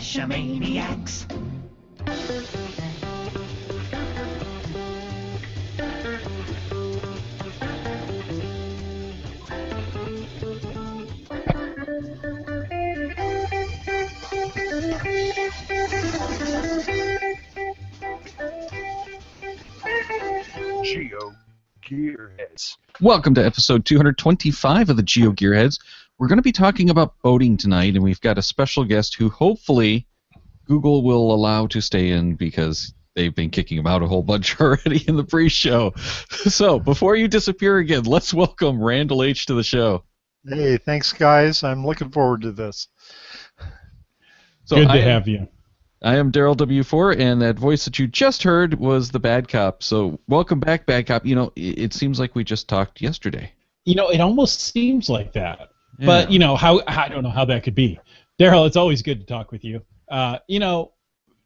Geocachomaniacs. GeoGearHeads. Welcome to episode 225 of the GeoGearHeads. We're going to be talking about boating tonight, and we've got a special guest who hopefully Google will allow to stay in because they've been kicking him out a whole bunch already in the pre-show. So, before you disappear again, let's welcome Randall H. to the show. Hey, thanks, guys. I'm looking forward to this. So Good to have you. I am Daryl W4, and that voice that you just heard was the bad cop. So welcome back, bad cop. You know, it seems like we just talked yesterday. You know, it almost seems like that. Yeah. But, you know, I don't know how that could be. Daryl, it's always good to talk with you. You know,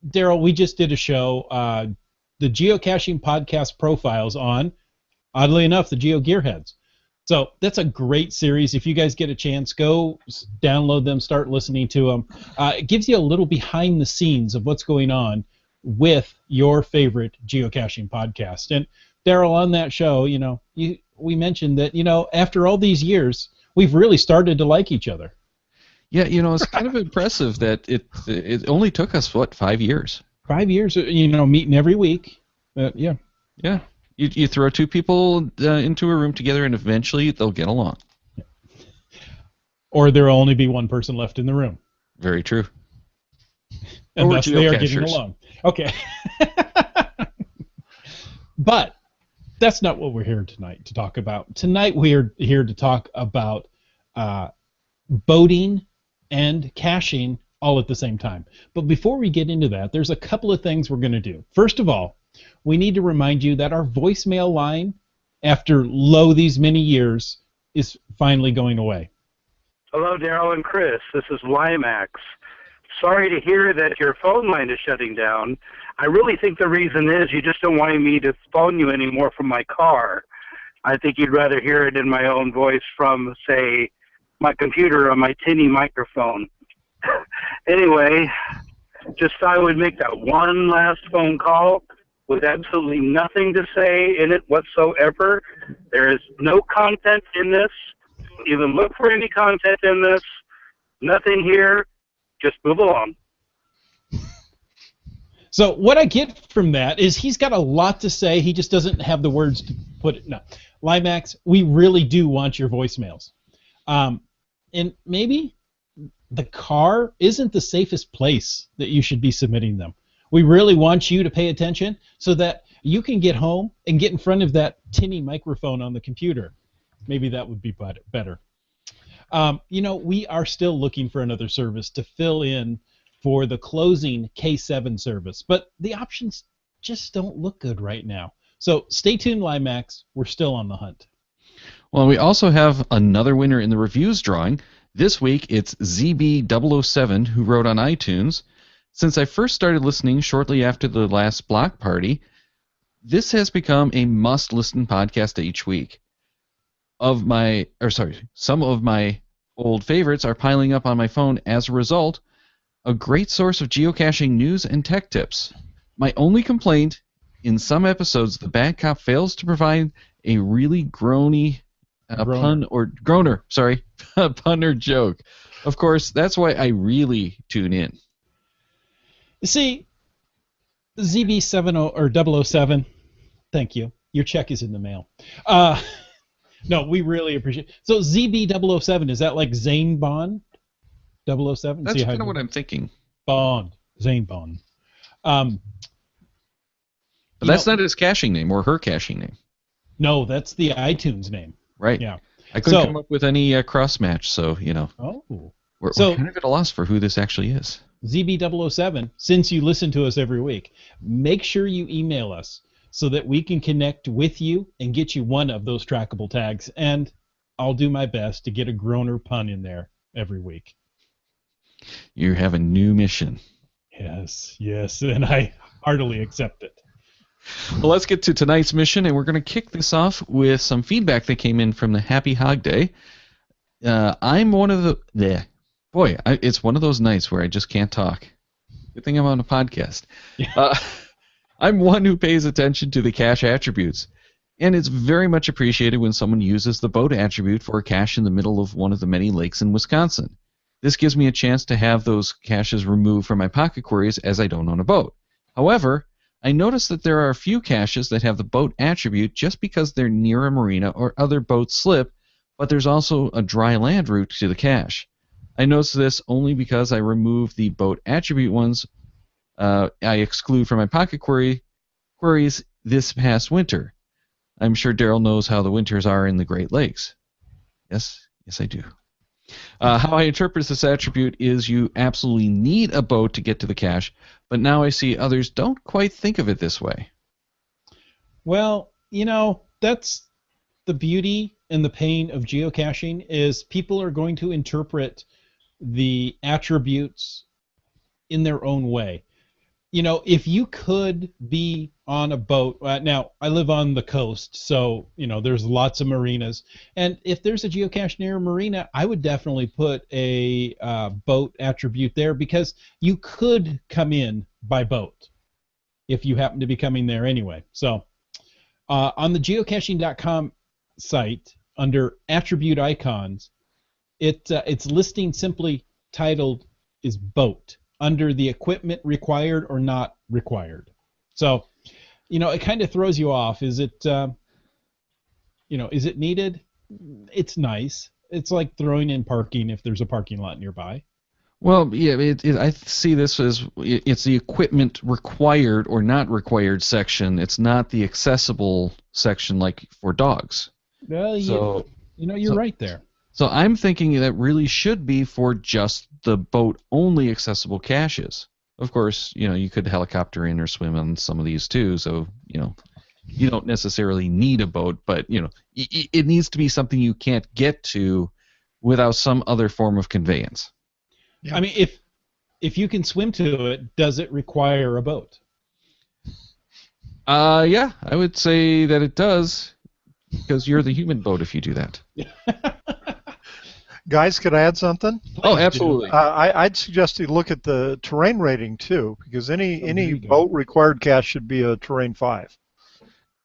Daryl, we just did a show, the Geocaching Podcast Profiles on, oddly enough, the GeoGearHeads. So that's a great series. If you guys get a chance, go download them, start listening to them. It gives you a little behind the scenes of what's going on with your favorite geocaching podcast. And Daryl, on that show, you know, we mentioned that, you know, after all these years, we've really started to like each other. Yeah, you know, it's kind of impressive that it only took us, 5 years? 5 years, you know, meeting every week. Yeah. Yeah. You throw two people into a room together, and eventually they'll get along. Or there will only be one person left in the room. Very true. And thus they are getting along. Okay. But that's not what we're here tonight to talk about. Tonight we're here to talk about boating and caching all at the same time. But before we get into that, there's a couple of things we're going to do. First of all, we need to remind you that our voicemail line, after these many years, is finally going away. Hello, Daryl and Chris. This is Limax. Sorry to hear that your phone line is shutting down. I really think the reason is you just don't want me to phone you anymore from my car. I think you'd rather hear it in my own voice from, say, my computer or my tinny microphone. Anyway, just thought I would make that one last phone call with absolutely nothing to say in it whatsoever. There is no content in this. Don't even look for any content in this. Nothing here. Just move along. So what I get from that is he's got a lot to say. He just doesn't have the words to put it. No. Limax, we really do want your voicemails. And maybe the car isn't the safest place that you should be submitting them. We really want you to pay attention so that you can get home and get in front of that tinny microphone on the computer. Maybe that would be better. You know, we are still looking for another service to fill in for the closing K7 service, but the options just don't look good right now. So stay tuned, Limax. We're still on the hunt. Well, we also have another winner in the reviews drawing. This week, it's ZB007, who wrote on iTunes. Since I first started listening shortly after the last block party, this has become a must-listen podcast each week. Some of my old favorites are piling up on my phone as a result. A great source of geocaching news and tech tips. My only complaint, in some episodes, the bad cop fails to provide a really groaner pun or joke. Of course, that's why I really tune in. You see, ZB70 or 007, thank you. Your check is in the mail. No, we really appreciate it. So ZB007, is that like Zane Bond? 007? That's kind of what I'm thinking. Bond. Zane Bond. But that's not his caching name or her caching name. No, that's the iTunes name. Right. Yeah. I couldn't come up with any cross match, so, you know. Oh. We're kind of at a loss for who this actually is. ZB007, since you listen to us every week, make sure you email us so that we can connect with you and get you one of those trackable tags. And I'll do my best to get a groaner pun in there every week. You have a new mission. Yes, and I heartily accept it. Well, let's get to tonight's mission, and we're going to kick this off with some feedback that came in from the Happy Hog Day. I'm one of the... it's one of those nights where I just can't talk. Good thing I'm on a podcast. I'm one who pays attention to the cache attributes, and it's very much appreciated when someone uses the boat attribute for a cache in the middle of one of the many lakes in Wisconsin. This gives me a chance to have those caches removed from my pocket queries as I don't own a boat. However, I noticed that there are a few caches that have the boat attribute just because they're near a marina or other boat slip, but there's also a dry land route to the cache. I noticed this only because I removed the boat attribute ones I exclude from my pocket queries this past winter. I'm sure Daryl knows how the winters are in the Great Lakes. Yes, I do. How I interpret this attribute is you absolutely need a boat to get to the cache, but now I see others don't quite think of it this way. Well, that's the beauty and the pain of geocaching is people are going to interpret the attributes in their own way. If you could be on a boat, now I live on the coast, so there's lots of marinas, and if there's a geocache near a marina, I would definitely put a boat attribute there because you could come in by boat if you happen to be coming there anyway. So on the geocaching.com site under attribute icons, it's listing simply titled is boat under the equipment required or not required. So, it kind of throws you off. Is it, is it needed? It's nice. It's like throwing in parking if there's a parking lot nearby. Well, yeah, I see this as it's the equipment required or not required section. It's not the accessible section like for dogs. Well, you're right there. So I'm thinking that really should be for just the boat-only accessible caches. Of course, you could helicopter in or swim on some of these too, so, you don't necessarily need a boat, but, it needs to be something you can't get to without some other form of conveyance. Yeah. I mean, if you can swim to it, does it require a boat? Yeah, I would say that it does, because you're the human boat if you do that. Guys, could I add something? Oh, absolutely. I'd suggest you look at the terrain rating too, because any boat required cache should be a terrain 5.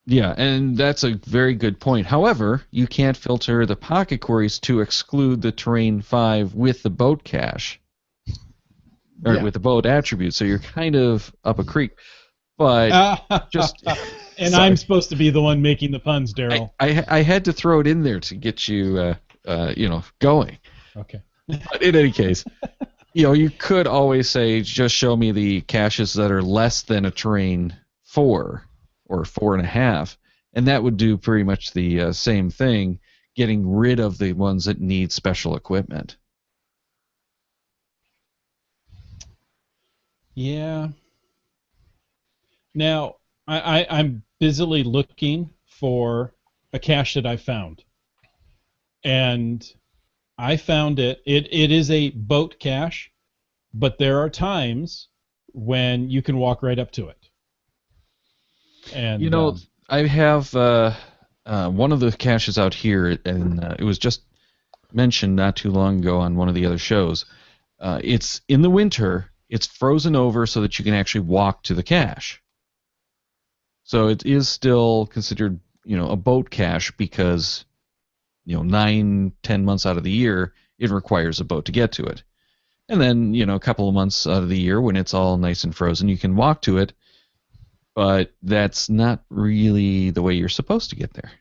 Yeah, and that's a very good point. However, you can't filter the pocket queries to exclude the terrain 5 with the boat cache, or with the boat attribute, so you're kind of up a creek. But just... And I'm supposed to be the one making the puns, Daryl. I had to throw it in there to get you... going. Okay. But in any case, you could always say, just show me the caches that are less than a terrain 4 or 4.5, and that would do pretty much the same thing, getting rid of the ones that need special equipment. Yeah. Now, I'm busily looking for a cache that I found. And I found it. It is a boat cache, but there are times when you can walk right up to it. And I have one of the caches out here, and it was just mentioned not too long ago on one of the other shows. It's in the winter. It's frozen over so that you can actually walk to the cache. So it is still considered, a boat cache because 9-10 months out of the year, it requires a boat to get to it. And then, a couple of months out of the year when it's all nice and frozen, you can walk to it, but that's not really the way you're supposed to get there.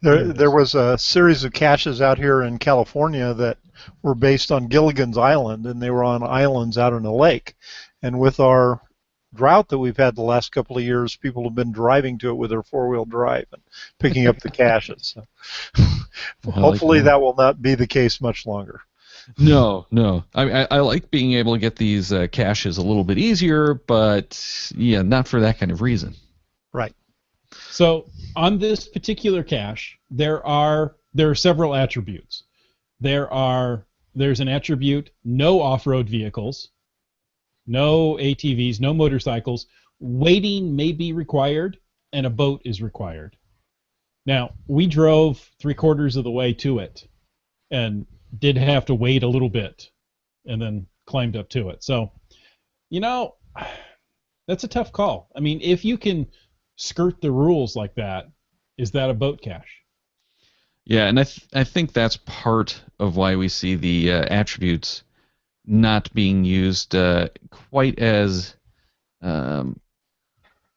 There was a series of caches out here in California that were based on Gilligan's Island, and they were on islands out in a lake. And with our drought that we've had the last couple of years, people have been driving to it with their four-wheel drive and picking up the caches. So hopefully that will not be the case much longer. No. I like being able to get these caches a little bit easier, but yeah, not for that kind of reason. Right. So on this particular cache, there are several attributes. There's an attribute, no off-road vehicles, no ATVs, no motorcycles. Waiting may be required, and a boat is required. Now, we drove 3/4 of the way to it, and did have to wait a little bit, and then climbed up to it. So You know, that's a tough call. I mean, if you can skirt the rules like that, is that a boat cache? Yeah, and I think that's part of why we see the attributes not being used quite as um,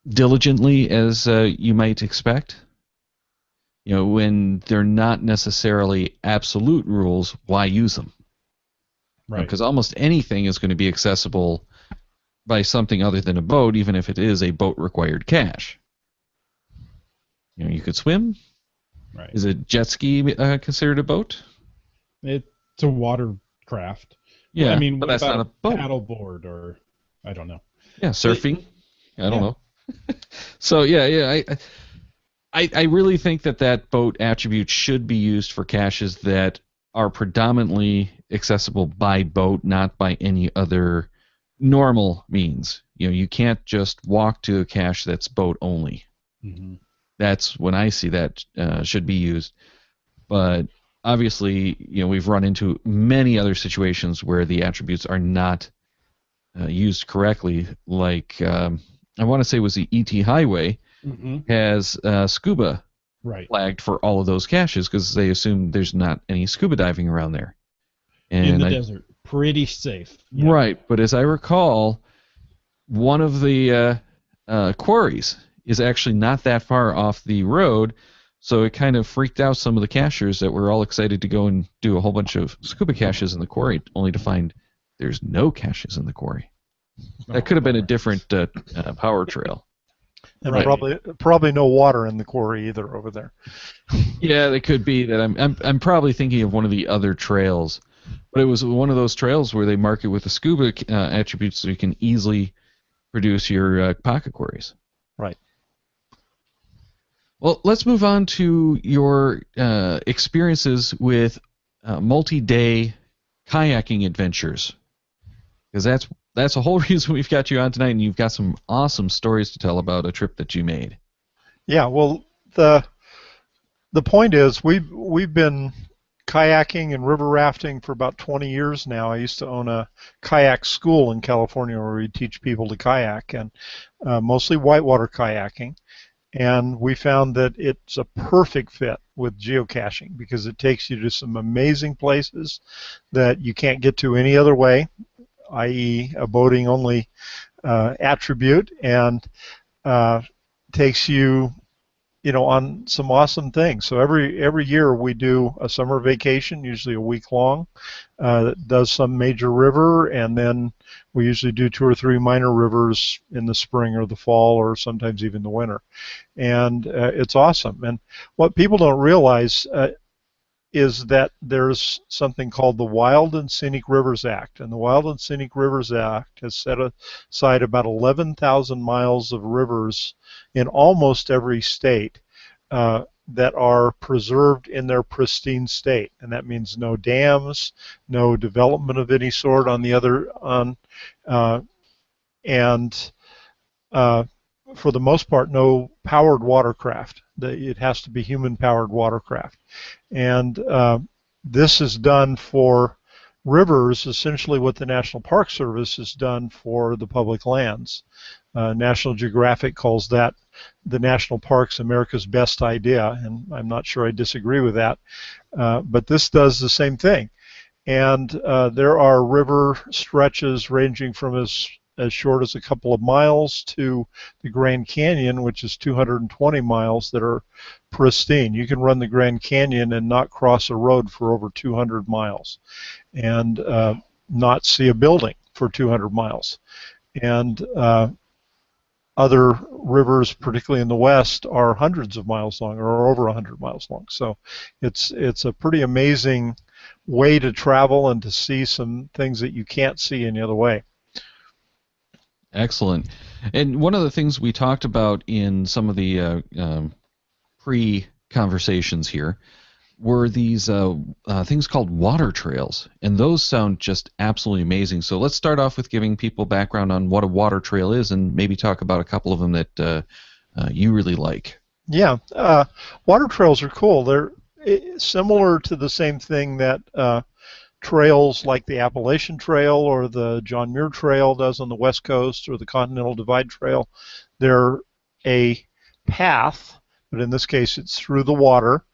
diligently as you might expect. You know, when they're not necessarily absolute rules, why use them? Right. Because almost anything is going to be accessible by something other than a boat, even if it is a boat-required cache. You know, you could swim. Right. Is a jet ski considered a boat? It's a watercraft. Yeah, I mean, but what that's about not a boat. paddleboard or I don't know. Yeah, surfing. I don't yeah. know. So yeah, I really think that boat attribute should be used for caches that are predominantly accessible by boat, not by any other normal means. You know, you can't just walk to a cache that's boat only. Mm-hmm. That's when I see that should be used. But obviously, you know, we've run into many other situations where the attributes are not used correctly. Like I want to say it was the ET Highway Mm-hmm. has scuba Right. flagged for all of those caches because they assume there's not any scuba diving around there. In the And desert. Pretty safe. Yeah. right, but as I recall, one of the quarries is actually not that far off the road, so it kind of freaked out some of the cachers that were all excited to go and do a whole bunch of scuba caches in the quarry, only to find there's no caches in the quarry. That could have been a different power trail. And Right. probably no water in the quarry either over there. Yeah, it could be that I'm probably thinking of one of the other trails, but it was one of those trails where they mark it with the scuba attributes so you can easily produce your pocket quarries. Right. Well, let's move on to your experiences with multi-day kayaking adventures, because that's a whole reason we've got you on tonight, and you've got some awesome stories to tell about a trip that you made. Yeah. Well, the point is we've been kayaking and river rafting for about 20 years now. I used to own a kayak school in California where we teach people to kayak, and mostly whitewater kayaking. And we found that it's a perfect fit with geocaching because it takes you to some amazing places that you can't get to any other way, i.e. a boating only attribute, and takes you on some awesome things. So every year we do a summer vacation, usually a week long, that does some major river, and then we usually do 2 or 3 minor rivers in the spring or the fall or sometimes even the winter. And it's awesome. And what people don't realize is that there's something called the Wild and Scenic Rivers Act. And the Wild and Scenic Rivers Act has set aside about 11,000 miles of rivers in almost every state that are preserved in their pristine state. And that means no dams, no development of any sort and for the most part, no powered watercraft. It has to be human-powered watercraft. And this is done for rivers, essentially what the National Park Service has done for the public lands. National Geographic calls that the national parks America's best idea, and I'm not sure I disagree with that. But this does the same thing. And there are river stretches ranging from as short as a couple of miles to the Grand Canyon, which is 220 miles, that are pristine. You can run the Grand Canyon and not cross a road for over 200 miles and not see a building for 200 miles. And other rivers, particularly in the west, are hundreds of miles long or over 100 miles long. So it's a pretty amazing way to travel and to see some things that you can't see any other way. Excellent. And one of the things we talked about in some of the pre-conversations here were these things called water trails, and those sound just absolutely amazing. So let's start off with giving people background on what a water trail is, and maybe talk about a couple of them that you really like. Yeah, water trails are cool. They're similar to the same thing that trails like the Appalachian Trail or the John Muir Trail does on the West Coast, or the Continental Divide Trail. They're a path, but in this case it's through the water,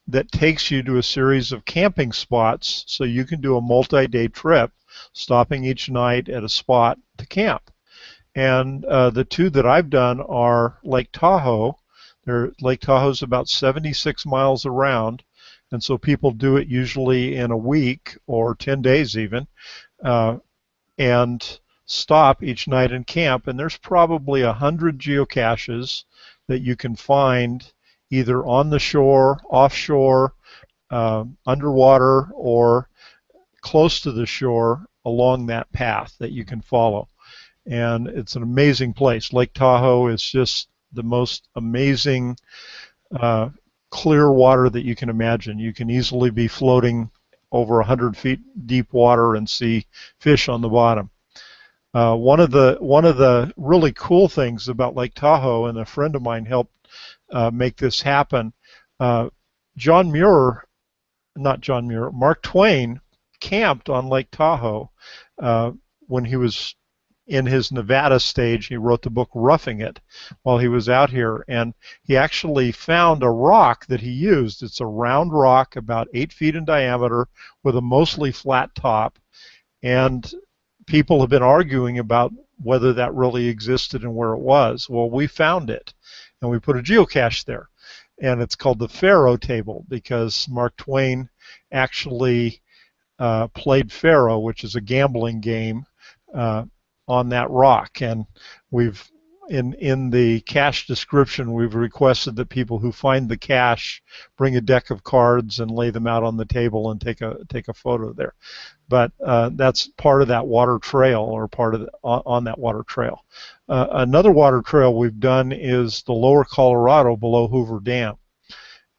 that takes you to a series of camping spots, so you can do a multi-day trip, stopping each night at a spot to camp. And the two that I've done are Lake Tahoe. Lake Tahoe is about 76 miles around, and so people do it usually in a week or 10 days even, and stop each night and camp. And there's probably 100 geocaches that you can find either on the shore, offshore, underwater, or close to the shore along that path that you can follow. And it's an amazing place. Lake Tahoe is just the most amazing clear water that you can imagine. You can easily be floating over 100 feet deep water and see fish on the bottom. One of the really cool things about Lake Tahoe, and a friend of mine helped make this happen, Mark Twain camped on Lake Tahoe when he was in his Nevada stage. He wrote the book Roughing It while he was out here, and he actually found a rock that he used. It's a round rock about 8 feet in diameter with a mostly flat top, and people have been arguing about whether that really existed and where it was. Well, we found it, and we put a geocache there, and it's called the Faro table because Mark Twain actually played Faro, which is a gambling game, on that rock. And we've in the cache description, we've requested that people who find the cache bring a deck of cards and lay them out on the table and take a photo there. But that's part of that water trail, or part of on that water trail. Another water trail we've done is the Lower Colorado below Hoover Dam.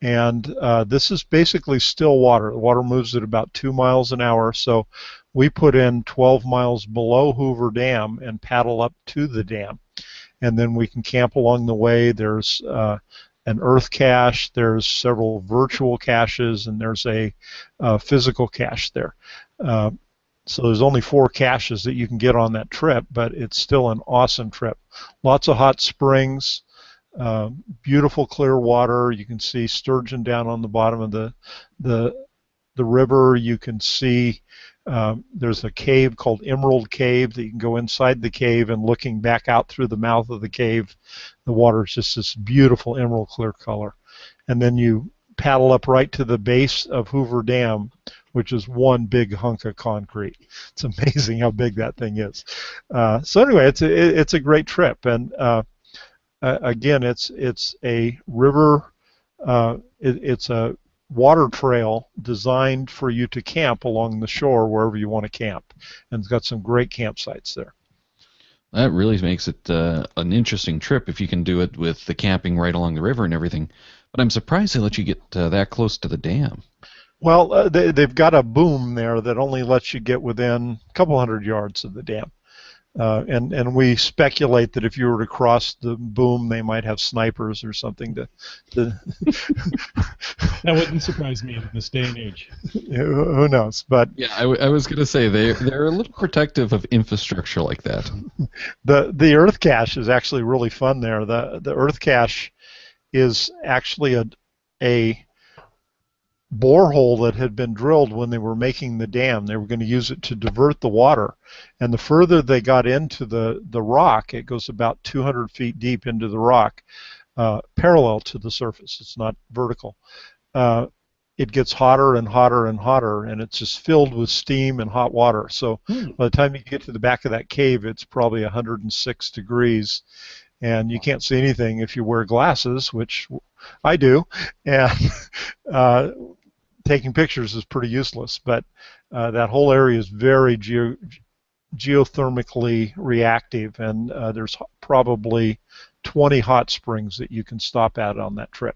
And this is basically still water. The water moves at about 2 miles an hour, so we put in 12 miles below Hoover Dam and paddle up to the dam. And then we can camp along the way. There's an earth cache, there's several virtual caches, and there's a physical cache there. So there's only 4 caches that you can get on that trip, but it's still an awesome trip. Lots of hot springs. Beautiful clear water. You can see sturgeon down on the bottom of the river. You can see there's a cave called Emerald Cave that you can go inside the cave, and looking back out through the mouth of the cave, the water is just this beautiful emerald clear color. And then you paddle up right to the base of Hoover Dam, which is one big hunk of concrete. It's amazing how big that thing is. So anyway, it's a great trip. And again, it's a river, it's a water trail designed for you to camp along the shore wherever you want to camp, and it's got some great campsites there. That really makes it an interesting trip if you can do it with the camping right along the river and everything. But I'm surprised they let you get that close to the dam. Well, they've got a boom there that only lets you get within a couple hundred yards of the dam. And we speculate that if you were to cross the boom, they might have snipers or something to That wouldn't surprise me in this day and age. Who knows? But yeah, I was going to say they're a little protective of infrastructure like that. The earth cache is actually really fun there. The earth cache is actually a borehole that had been drilled when they were making the dam. They were going to use it to divert the water, and the further they got into the rock, it goes about 200 feet deep into the rock, parallel to the surface. It's not vertical. It gets hotter and hotter and hotter, and it's just filled with steam and hot water. So by the time you get to the back of that cave, it's probably 106 degrees, and you can't see anything if you wear glasses, which I do, and taking pictures is pretty useless. But that whole area is very geothermically reactive, and there's probably 20 hot springs that you can stop at on that trip.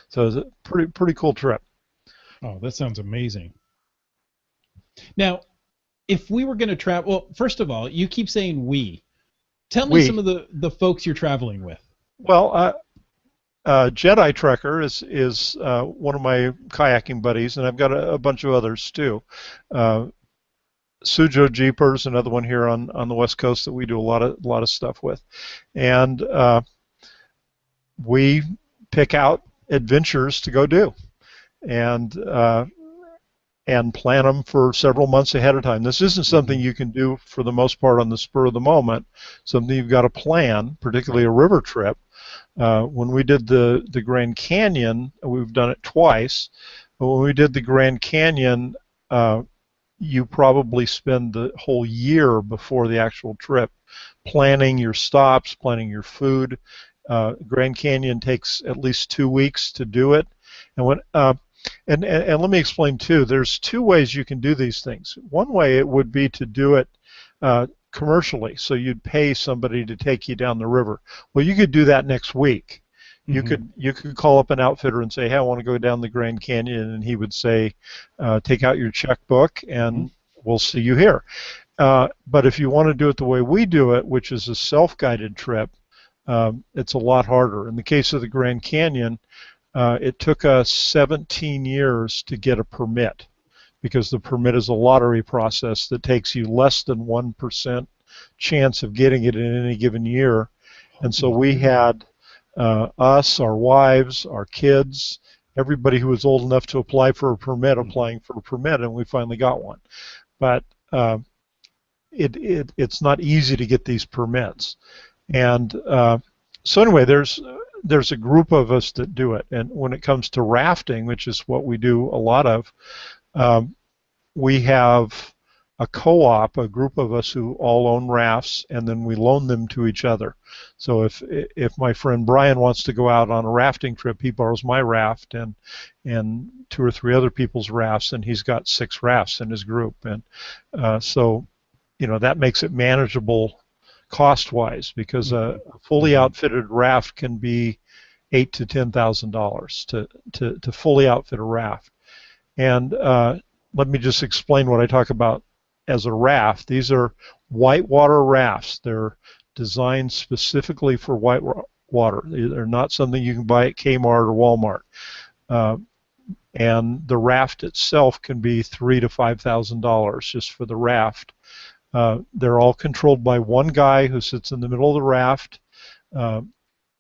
So it's a pretty cool trip. Oh, that sounds amazing. Now, if we were going to travel, well, first of all, you keep saying we. Tell me some of the folks you're traveling with. Well, Jedi Trekker is one of my kayaking buddies, and I've got a bunch of others too. Suzhou Jeepers, another one here on the West Coast that we do a lot of stuff with, and we pick out adventures to go do, and plan them for several months ahead of time. This isn't something you can do for the most part on the spur of the moment. Something you've got to plan, particularly a river trip. When we did the Grand Canyon, we've done it twice. But when we did the Grand Canyon, you probably spend the whole year before the actual trip planning your stops, planning your food. Grand Canyon takes at least 2 weeks to do it. And when and let me explain too. There's two ways you can do these things. One way it would be to do it commercially, so you'd pay somebody to take you down the river. Well, you could do that next week. You could call up an outfitter and say, "Hey, I want to go down the Grand Canyon," and he would say, "Take out your checkbook, and we'll see you here." But if you want to do it the way we do it, which is a self-guided trip, it's a lot harder. In the case of the Grand Canyon, it took us 17 years to get a permit, because the permit is a lottery process that takes you less than 1% chance of getting it in any given year. And so we had us, our wives, our kids, everybody who was old enough to apply for a permit applying for a permit, and we finally got one. But it's not easy to get these permits. And so anyway, there's a group of us that do it. And when it comes to rafting, which is what we do a lot of, we have a co-op, a group of us who all own rafts, and then we loan them to each other. So if my friend Brian wants to go out on a rafting trip, he borrows my raft and 2 or 3 other people's rafts, and he's got 6 rafts in his group. And so, that makes it manageable cost-wise, because a fully outfitted raft can be $8,000 to $10,000 to fully outfit a raft. And let me just explain what I talk about as a raft. These are whitewater rafts. They're designed specifically for whitewater. They're not something you can buy at Kmart or Walmart. And the raft itself can be $3,000 to $5,000 just for the raft. They're all controlled by one guy who sits in the middle of the raft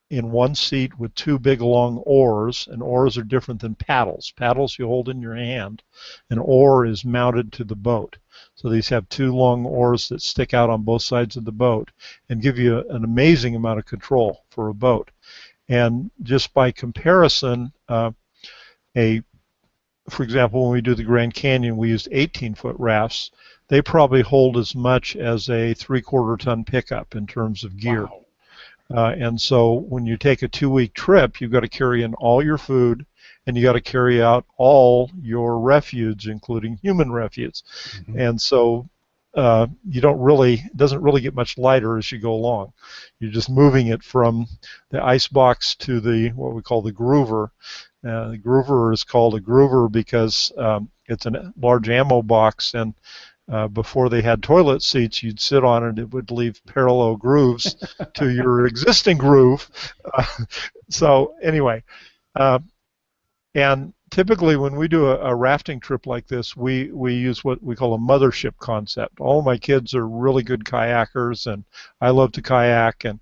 in one seat with 2 big long oars, and oars are different than paddles. Paddles you hold in your hand. An oar is mounted to the boat. So these have 2 long oars that stick out on both sides of the boat and give you an amazing amount of control for a boat. And just by comparison, for example, when we do the Grand Canyon, we used 18-foot rafts. They probably hold as much as a 3/4 ton pickup in terms of gear. Wow. And so when you take a 2-week trip, you've got to carry in all your food, and you got to carry out all your refuse, including human refuse. And so it doesn't really get much lighter as you go along. You're just moving it from the ice box to what we call the groover. The groover is called a groover because it's a large ammo box, and before they had toilet seats, you'd sit on it. It would leave parallel grooves to your existing groove. So anyway, and typically when we do a rafting trip like this, we use what we call a mothership concept. All my kids are really good kayakers, and I love to kayak, and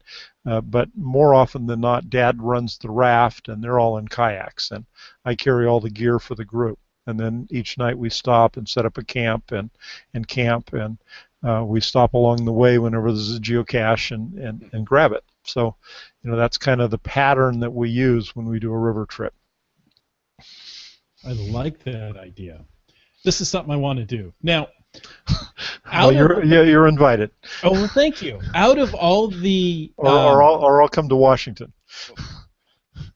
but more often than not, Dad runs the raft, and they're all in kayaks, and I carry all the gear for the group. And then each night we stop and set up a camp and camp, and we stop along the way whenever there's a geocache and grab it. So, that's kind of the pattern that we use when we do a river trip. I like that idea. This is something I want to do. Now, you're invited. Oh, well, thank you. Out of all the or I'll come to Washington.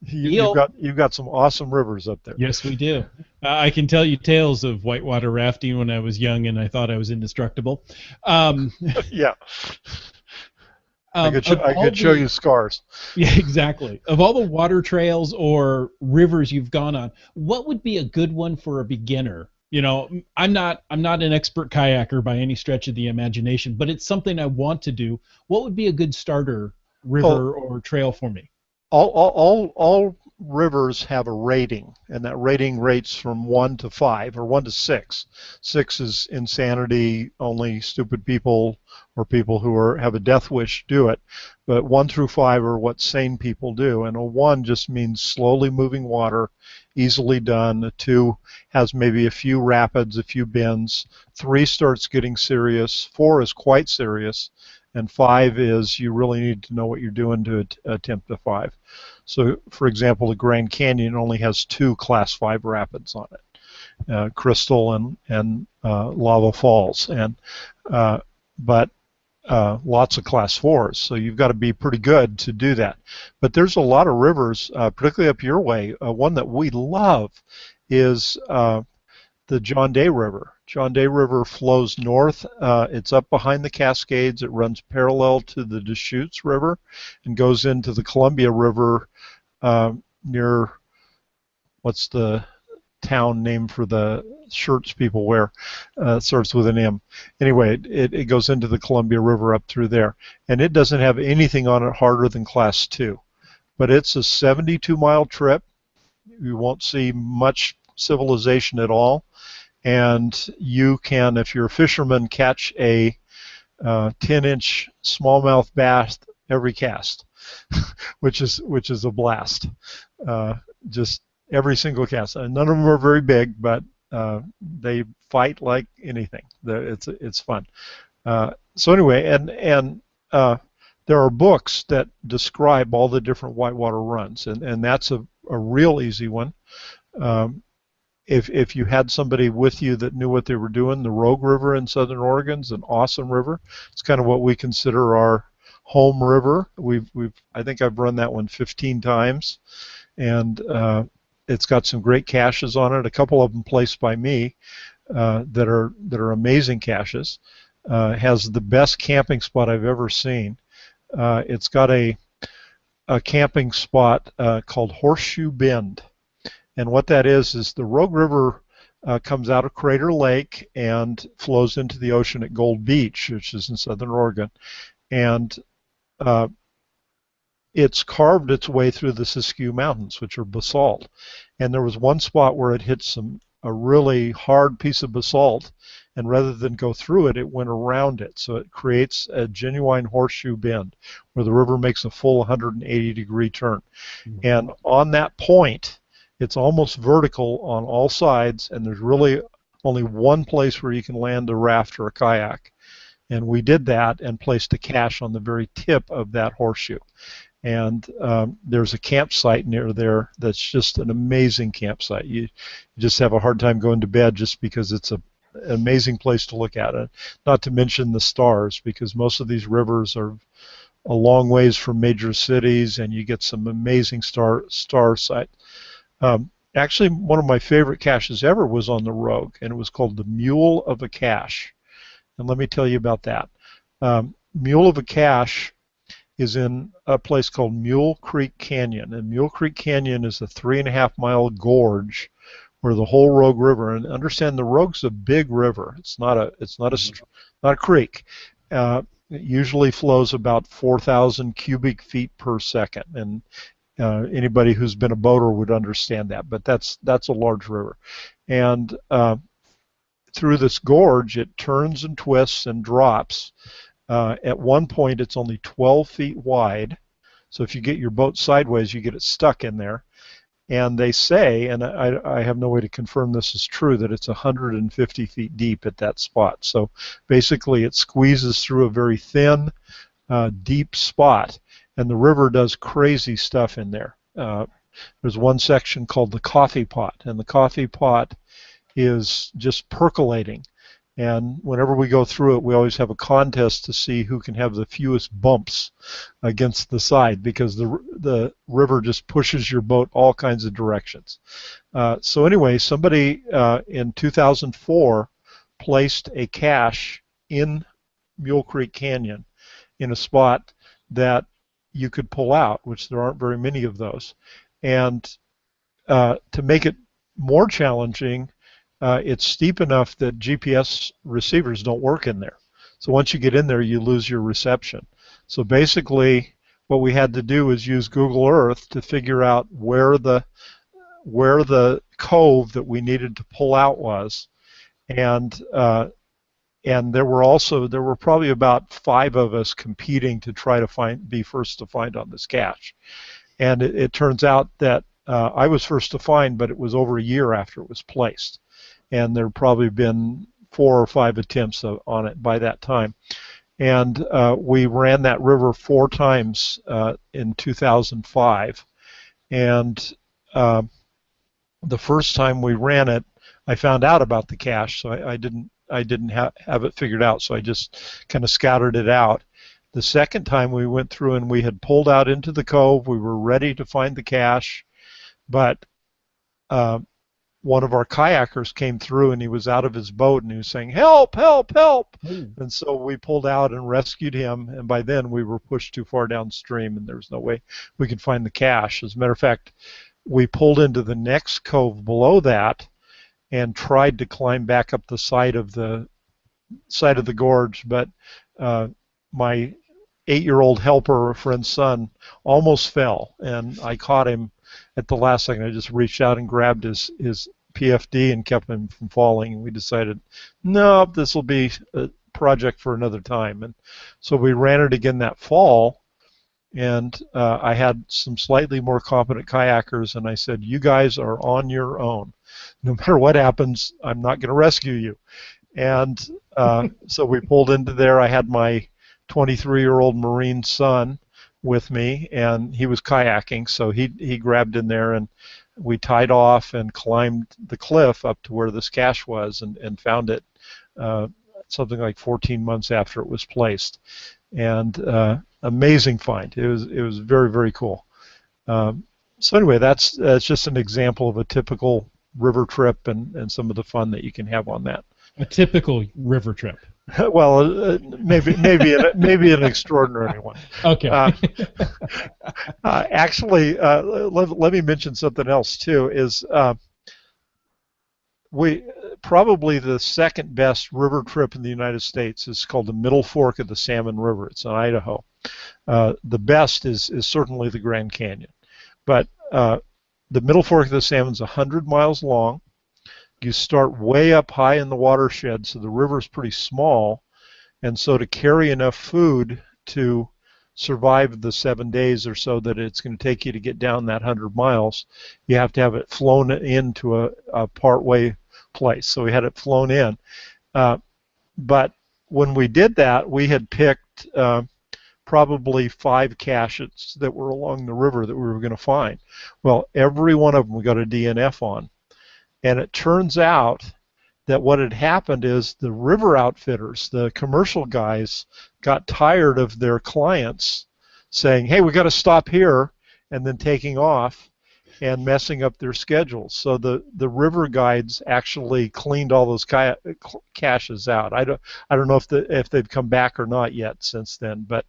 You've got some awesome rivers up there. Yes, we do. I can tell you tales of whitewater rafting when I was young and I thought I was indestructible. Yeah. I could show you scars. Yeah, exactly. Of all the water trails or rivers you've gone on, what would be a good one for a beginner? I'm not an expert kayaker by any stretch of the imagination, but it's something I want to do. What would be a good starter river or trail for me? All rivers have a rating, and that rating rates from 1 to 5 or 1 to 6. 6 is insanity, only stupid people or people who have a death wish do it. But 1 through 5 are what sane people do, and a 1 just means slowly moving water, easily done. A 2 has maybe a few rapids, a few bends. 3 starts getting serious. 4 is quite serious. And 5 is you really need to know what you're doing to attempt a 5. So, for example, the Grand Canyon only has 2 Class 5 rapids on it, Crystal and Lava Falls, but lots of Class 4s. So you've got to be pretty good to do that. But there's a lot of rivers, particularly up your way. One that we love is the John Day River. John Day River flows north. It's up behind the Cascades. It runs parallel to the Deschutes River and goes into the Columbia River near, what's the town name for the shirts people wear? Starts with an M. Anyway, it goes into the Columbia River up through there. And it doesn't have anything on it harder than Class 2. But it's a 72-mile trip. You won't see much civilization at all. And you can, if you're a fisherman, catch a 10-inch smallmouth bass every cast, which is a blast. Just every single cast. And none of them are very big, but they fight like anything. It's fun. So anyway, and there are books that describe all the different whitewater runs, and that's a real easy one. If you had somebody with you that knew what they were doing, the Rogue River in Southern Oregon is an awesome river. It's kind of what we consider our home river. I think I've run that one 15 times, and it's got some great caches on it. A couple of them placed by me that are amazing caches. Has the best camping spot I've ever seen. It's got a camping spot called Horseshoe Bend. And what that is the Rogue River comes out of Crater Lake and flows into the ocean at Gold Beach, which is in Southern Oregon. And it's carved its way through the Siskiyou Mountains, which are basalt. And there was one spot where it hit a really hard piece of basalt, and rather than go through it, it went around it. So it creates a genuine horseshoe bend where the river makes a full 180-degree turn. Mm-hmm. And on that point, it's almost vertical on all sides, and there's really only one place where you can land a raft or a kayak. And we did that and placed a cache on the very tip of that horseshoe. And there's a campsite near there that's just an amazing campsite. You just have a hard time going to bed just because it's an amazing place to look at it. Not to mention the stars, because most of these rivers are a long ways from major cities, and you get some amazing star sight. Actually, one of my favorite caches ever was on the Rogue, and it was called the Mule of a Cache. And let me tell you about that. Mule of a Cache is in a place called Mule Creek Canyon, and Mule Creek Canyon is a 3.5-mile gorge where the whole Rogue River, and understand the Rogue's a big river. It's not a creek. It usually flows about 4,000 cubic feet per second, and anybody who's been a boater would understand that, but that's a large river. And through this gorge, it turns and twists and drops. At one point, it's only 12 feet wide, so if you get your boat sideways, you get it stuck in there. And they say, and I have no way to confirm this is true, that it's 150 feet deep at that spot. So basically, it squeezes through a very thin, deep spot, and the river does crazy stuff in there. There's one section called the Coffee Pot, and the Coffee Pot is just percolating. And whenever we go through it, we always have a contest to see who can have the fewest bumps against the side, because the river just pushes your boat all kinds of directions. So anyway, somebody in 2004 placed a cache in Mule Creek Canyon in a spot that you could pull out, which there aren't very many of those. And to make it more challenging, it's steep enough that GPS receivers don't work in there. So once you get in there, you lose your reception. So basically, what we had to do was use Google Earth to figure out where the cove that we needed to pull out was, and there were probably about 5 of us competing to try to be first to find on this cache, and it turns out that I was first to find, but it was over a year after it was placed, and there'd probably been 4 or 5 attempts on it by that time. And we ran that river 4 times in 2005. And the first time we ran it, I found out about the cache, so I didn't have it figured out, so I just kind of scouted it out. The second time we went through and we had pulled out into the cove, we were ready to find the cache, but one of our kayakers came through and he was out of his boat and he was saying, "Help, help, help!" And so we pulled out and rescued him, and by then we were pushed too far downstream and there was no way we could find the cache. As a matter of fact, we pulled into the next cove below that and tried to climb back up the side of the gorge, but my 8-year-old helper, a friend's son, almost fell, and I caught him at the last second. I just reached out and grabbed his PFD and kept him from falling, and we decided, no, this will be a project for another time. And so we ran it again that fall, and I had some slightly more competent kayakers, and I said, you guys are on your own. No matter what happens, I'm not going to rescue you. And so we pulled into there. I had my 23-year-old Marine son with me, and he was kayaking, so he grabbed in there, and we tied off and climbed the cliff up to where this cache was, and found it something like 14 months after it was placed. And amazing find. It was very, very cool. So anyway, that's just an example of a typical river trip and some of the fun that you can have on that. A typical river trip. Well, maybe an extraordinary one. Okay. Actually, let me mention something else too. Is we probably the second best river trip in the United States is called the Middle Fork of the Salmon River. It's in Idaho. The best is certainly the Grand Canyon, but the Middle Fork of the Salmon is 100 miles long. You start way up high in the watershed, so the river is pretty small, and so to carry enough food to survive the 7 days or so that it's going to take you to get down that 100 miles, you have to have it flown into a partway place. So we had it flown in. But when we did that, we had picked probably 5 caches that were along the river that we were going to find. Well, every one of them we got a DNF on. And it turns out that what had happened is the river outfitters, the commercial guys, got tired of their clients saying, hey, we got to stop here, and then taking off and messing up their schedules. So the river guides actually cleaned all those caches out. I don't know if they've come back or not yet since then, but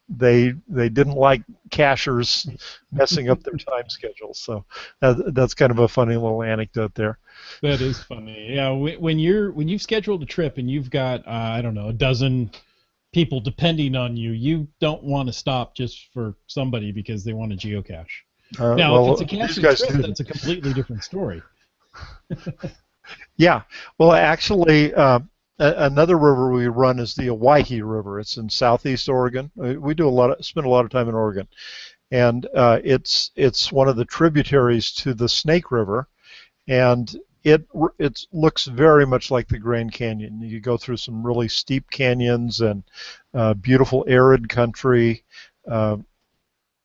they didn't like cachers messing up their time schedules. So that's kind of a funny little anecdote there. That is funny. Yeah, when you've scheduled a trip and you've got I don't know, a dozen people depending on you, you don't want to stop just for somebody because they want a geocache. Now, well, if it's a caching trip, that's a completely different story. Yeah. Well, actually, another river we run is the Owyhee River. It's in southeast Oregon. We spend a lot of time in Oregon, and it's one of the tributaries to the Snake River, and it looks very much like the Grand Canyon. You go through some really steep canyons and beautiful arid country,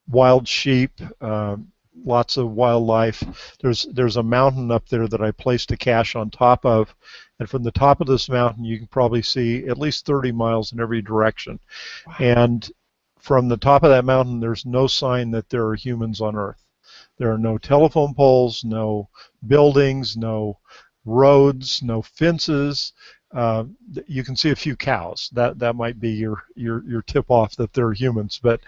wild sheep, lots of wildlife. There's a mountain up there that I placed a cache on top of, and from the top of this mountain you can probably see at least 30 miles in every direction. Wow. And from the top of that mountain there's no sign that there are humans on Earth. There are no telephone poles, no buildings, no roads, no fences. You can see a few cows. That might be your tip-off that there are humans, but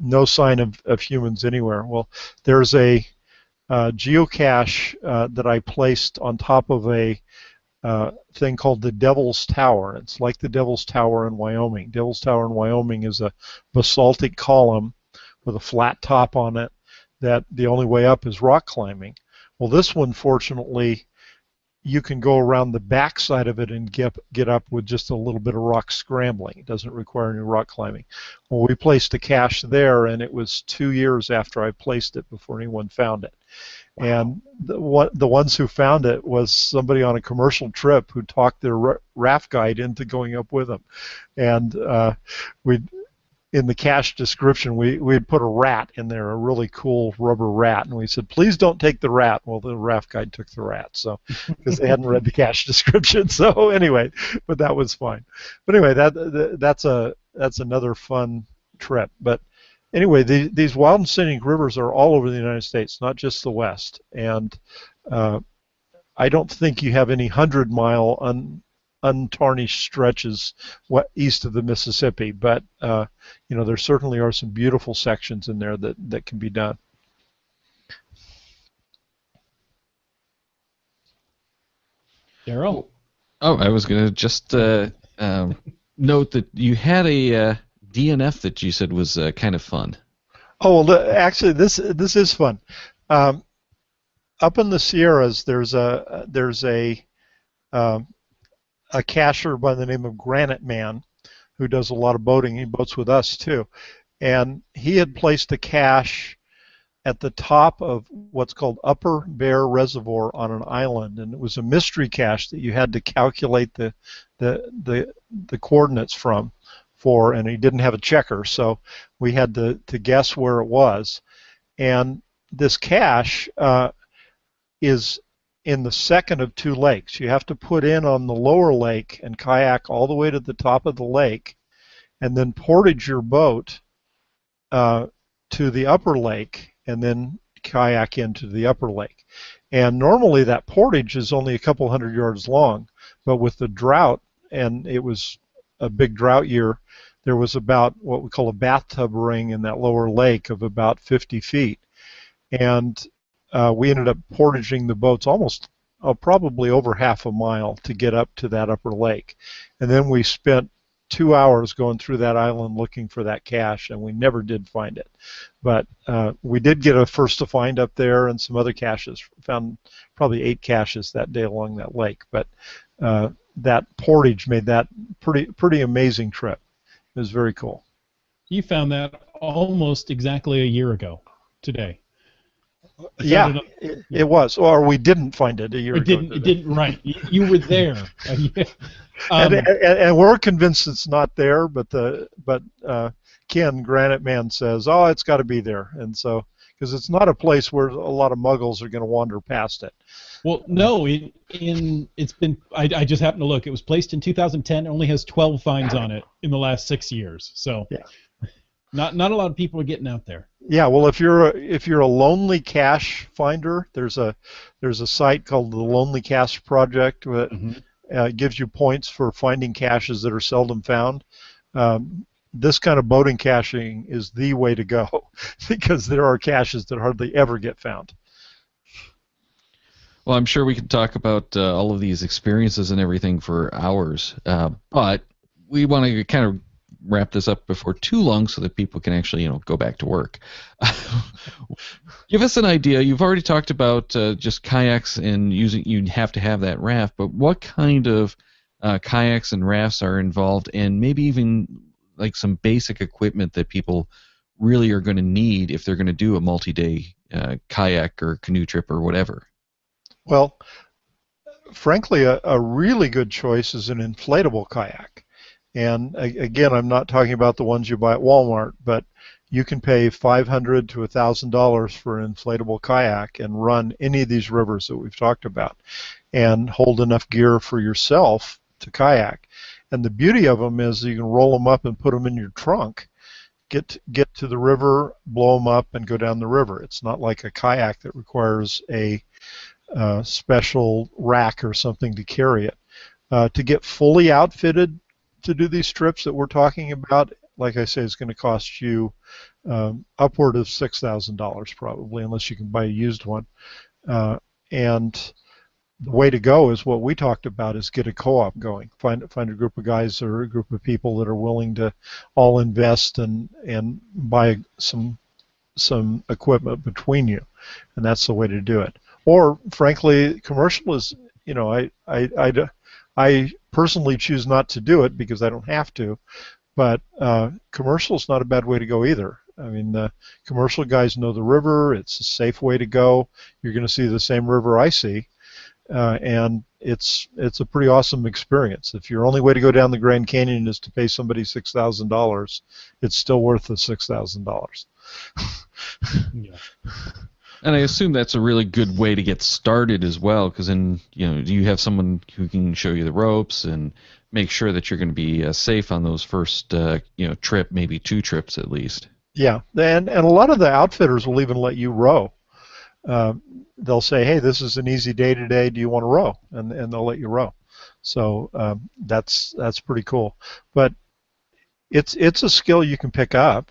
no sign of humans anywhere. Well, there's a geocache that I placed on top of a thing called the Devil's Tower. It's like the Devil's Tower in Wyoming. Devil's Tower in Wyoming is a basaltic column with a flat top on it that the only way up is rock climbing. Well, this one, fortunately, you can go around the back side of it and get up with just a little bit of rock scrambling. It doesn't require any rock climbing. Well, we placed a cache there, and it was 2 years after I placed it before anyone found it. Wow. And the ones who found it was somebody on a commercial trip who talked their raft guide into going up with them. And in the cache description, we'd put a rat in there, a really cool rubber rat, and we said, please don't take the rat. Well, the raft guide took the rat, so because they hadn't read the cache description. So anyway, but that was fine. But anyway, that's another fun trip. But anyway, these wild and scenic rivers are all over the United States, not just the West. And I don't think you have any 100-mile untarnished stretches east of the Mississippi, but there certainly are some beautiful sections in there that can be done. Daryl? Oh, I was going to just note that you had a DNF that you said was kind of fun. Oh, well, actually, this is fun. Up in the Sierras, there's a cacher by the name of Granite Man who does a lot of boating. He boats with us too, and he had placed a cache at the top of what's called Upper Bear Reservoir on an island, and it was a mystery cache that you had to calculate the coordinates for, and he didn't have a checker, so we had to guess where it was. And this cache is in the second of two lakes. You have to put in on the lower lake and kayak all the way to the top of the lake, and then portage your boat to the upper lake, and then kayak into the upper lake. And normally that portage is only a couple hundred yards long, but with the drought, and it was a big drought year, there was about what we call a bathtub ring in that lower lake of about 50 feet. And we ended up portaging the boats almost probably over half a mile to get up to that upper lake. And then we spent 2 hours going through that island looking for that cache, and we never did find it. But we did get a first to find up there and some other caches. Found probably 8 caches that day along that lake. But that portage made that pretty amazing trip. It was very cool. You found that almost exactly a year ago today. Yeah, it was. Or we didn't find it a year ago. It didn't, right. You were there. And we're convinced it's not there, but Ken, Granite Man, says, oh, it's got to be there. And so, because it's not a place where a lot of muggles are going to wander past it. Well, no, it's been, I just happened to look. It was placed in 2010. It only has 12 finds on it in the last 6 years. So yeah. Not a lot of people are getting out there. Yeah, well, if you're a lonely cache finder, there's a site called the Lonely Cache Project that gives you points for finding caches that are seldom found. This kind of boating caching is the way to go because there are caches that hardly ever get found. Well, I'm sure we could talk about all of these experiences and everything for hours, but we want to kind of wrap this up before too long so that people can actually, go back to work. Give us an idea. You've already talked about just kayaks and you have to have that raft, but what kind of kayaks and rafts are involved, and maybe even like some basic equipment that people really are going to need if they're going to do a multi-day kayak or canoe trip or whatever? Well, frankly, a really good choice is an inflatable kayak. And again, I'm not talking about the ones you buy at Walmart, but you can pay $500 to $1,000 for an inflatable kayak and run any of these rivers that we've talked about and hold enough gear for yourself to kayak. And the beauty of them is you can roll them up and put them in your trunk, get to the river, blow them up, and go down the river. It's not like a kayak that requires a special rack or something to carry it. To get fully outfitted to do these trips that we're talking about, like I say, it's going to cost you upward of $6,000 probably, unless you can buy a used one. And the way to go is what we talked about, is get a co-op going. Find a group of guys or a group of people that are willing to all invest and buy some equipment between you, and that's the way to do it. Or frankly, commercial is, I personally choose not to do it because I don't have to, but commercial is not a bad way to go either. I mean, the commercial guys know the river. It's a safe way to go. You're going to see the same river I see, and it's a pretty awesome experience. If your only way to go down the Grand Canyon is to pay somebody $6,000, it's still worth the $6,000. Yeah. And I assume that's a really good way to get started as well, because then you have someone who can show you the ropes and make sure that you're going to be safe on those first trip, maybe 2 trips at least. Yeah, and a lot of the outfitters will even let you row. They'll say, "Hey, this is an easy day today. Do you want to row?" And they'll let you row. So that's pretty cool. But it's a skill you can pick up.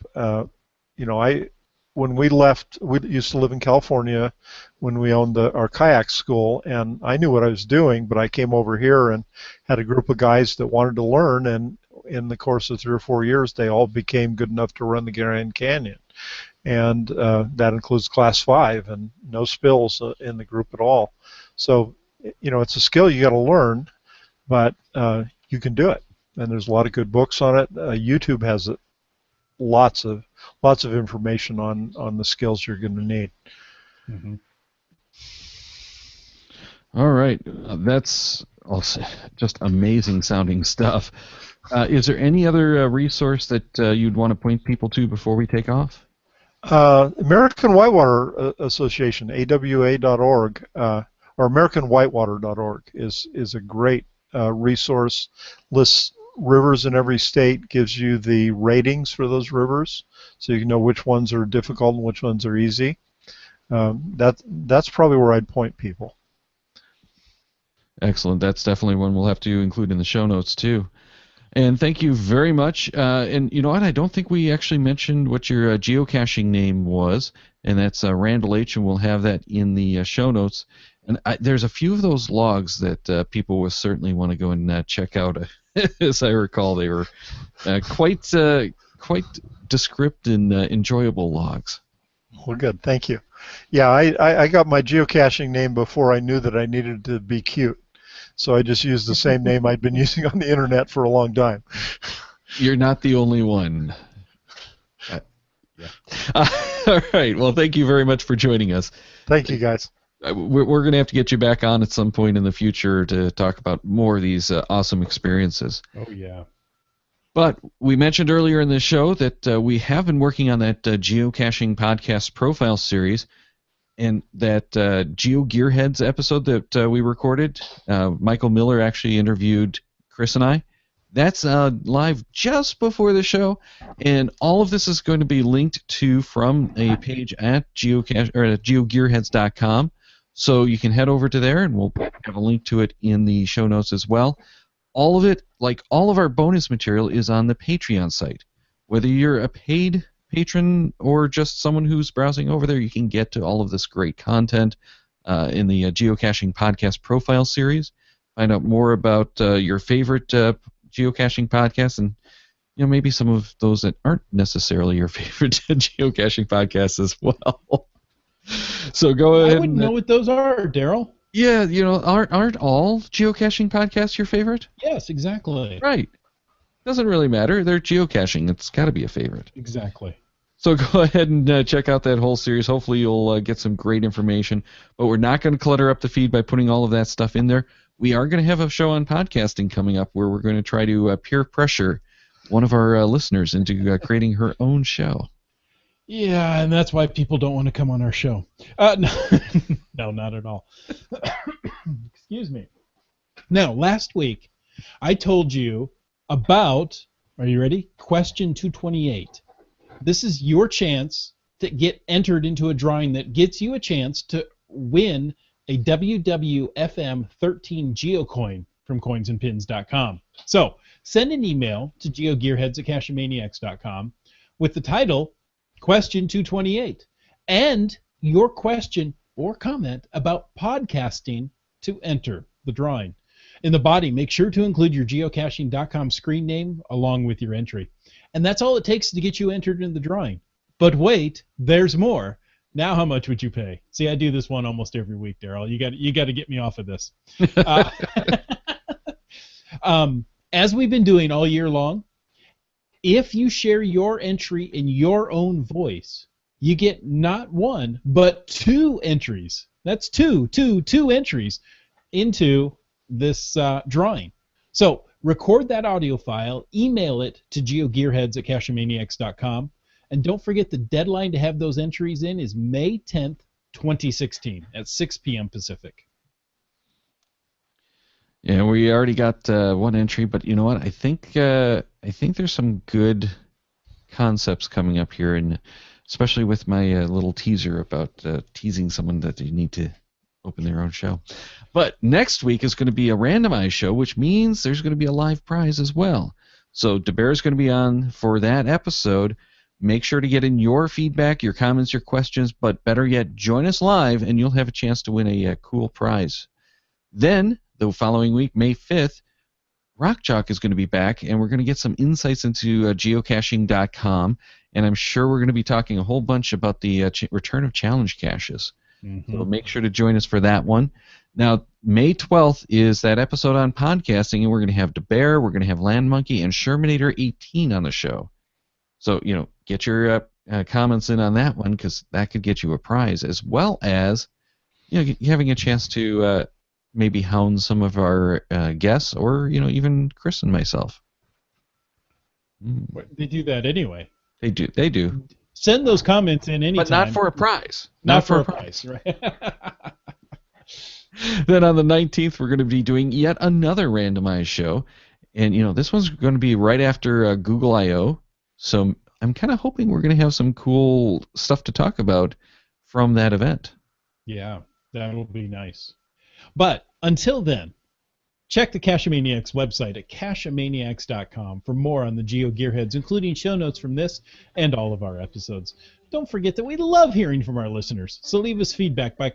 When we left, we used to live in California when we owned our kayak school, and I knew what I was doing, but I came over here and had a group of guys that wanted to learn, and in the course of 3 or 4 years, they all became good enough to run the Grand Canyon. And that includes Class 5, and no spills in the group at all. So, it's a skill you got to learn, but you can do it. And there's a lot of good books on it. YouTube has it. Lots of information on the skills you're going to need. Mm-hmm. All right, that's also just amazing sounding stuff. Is there any other resource that you'd want to point people to before we take off? American Whitewater Association, AWA.org, or AmericanWhitewater.org is a great resource. Lists rivers in every state, gives you the ratings for those rivers, so you can know which ones are difficult and which ones are easy. That's probably where I'd point people. Excellent. That's definitely one we'll have to include in the show notes too. And thank you very much. And you know what? I don't think we actually mentioned what your geocaching name was, and that's Randall H. And we'll have that in the show notes. And there's a few of those logs that people will certainly want to go and check out. As I recall, they were quite descriptive and enjoyable logs. Well, good. Thank you. Yeah, I got my geocaching name before I knew that I needed to be cute. So I just used the same name I'd been using on the internet for a long time. You're not the only one. Yeah. All right. Well, thank you very much for joining us. Thank you, guys. We're going to have to get you back on at some point in the future to talk about more of these awesome experiences. Oh, yeah. But we mentioned earlier in the show that we have been working on that geocaching podcast profile series, and that GeoGearHeads episode that we recorded, Michael Miller actually interviewed Chris and I. That's live just before the show, and all of this is going to be linked to from a page at GeoGearHeads.com. So you can head over to there, and we'll have a link to it in the show notes as well. All of it, like all of our bonus material, is on the Patreon site. Whether you're a paid patron or just someone who's browsing over there, you can get to all of this great content in the geocaching podcast profile series. Find out more about your favorite geocaching podcasts, and maybe some of those that aren't necessarily your favorite geocaching podcasts as well. So go ahead. I wouldn't know what those are, Daryl. Yeah, aren't all geocaching podcasts your favorite? Yes, exactly. Right. Doesn't really matter. They're geocaching. It's got to be a favorite. Exactly. So go ahead and check out that whole series. Hopefully you'll get some great information. But we're not going to clutter up the feed by putting all of that stuff in there. We are going to have a show on podcasting coming up where we're going to try to peer pressure one of our listeners into creating her own show. Yeah, and that's why people don't want to come on our show. No, no, not at all. Excuse me. Now, last week, I told you about, are you ready? Question 228. This is your chance to get entered into a drawing that gets you a chance to win a WWFM 13 GeoCoin from coinsandpins.com. So, send an email to geogearheads@cachemaniacs.com with the title Question 228 and your question or comment about podcasting to enter the drawing. In the body, make sure to include your geocaching.com screen name along with your entry. And that's all it takes to get you entered in the drawing. But wait, there's more. Now how much would you pay? See, I do this one almost every week, Daryl. You got to get me off of this. As we've been doing all year long, if you share your entry in your own voice, you get not one, but 2 entries. That's two entries into this drawing. So record that audio file, email it to geogearheads@cacheamaniacs.com, and don't forget the deadline to have those entries in is May 10th, 2016 at 6 p.m. Pacific. Yeah, we already got one entry, but you know what? I think there's some good concepts coming up here, and especially with my little teaser about teasing someone that they need to open their own show. But next week is going to be a randomized show, which means there's going to be a live prize as well. So DeBear is going to be on for that episode. Make sure to get in your feedback, your comments, your questions, but better yet, join us live, and you'll have a chance to win a cool prize. Then, the following week, May 5th, Rock Chalk is going to be back, and we're going to get some insights into geocaching.com, and I'm sure we're going to be talking a whole bunch about the return of challenge caches. Mm-hmm. So make sure to join us for that one. Now, May 12th is that episode on podcasting, and we're going to have DeBear, we're going to have Land Monkey, and Shermanator18 on the show. So, get your comments in on that one, because that could get you a prize, as well as having a chance to maybe hound some of our guests, or even Chris and myself. They do that anyway. They do. Send those comments in anytime. But not for a prize. Not for a prize, right? Then on the 19th, we're going to be doing yet another randomized show. And, this one's going to be right after Google I.O. So I'm kind of hoping we're going to have some cool stuff to talk about from that event. Yeah, that'll be nice. But until then, check the Cacheamaniacs website at cacheamaniacs.com for more on the GeoGearHeads, including show notes from this and all of our episodes. Don't forget that we love hearing from our listeners, so leave us feedback by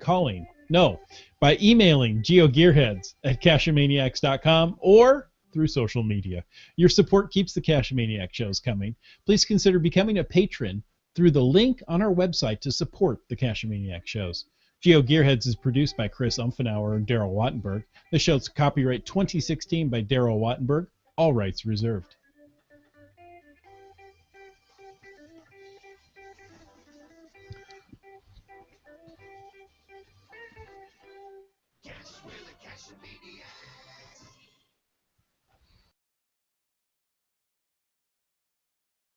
by emailing geogearheads@cacheamaniacs.com or through social media. Your support keeps the Cacheamaniac shows coming. Please consider becoming a patron through the link on our website to support the Cacheamaniac shows. GeoGearHeads is produced by Chris Umfenauer and Daryl Wattenberg. The show's copyright 2016 by Daryl Wattenberg. All rights reserved.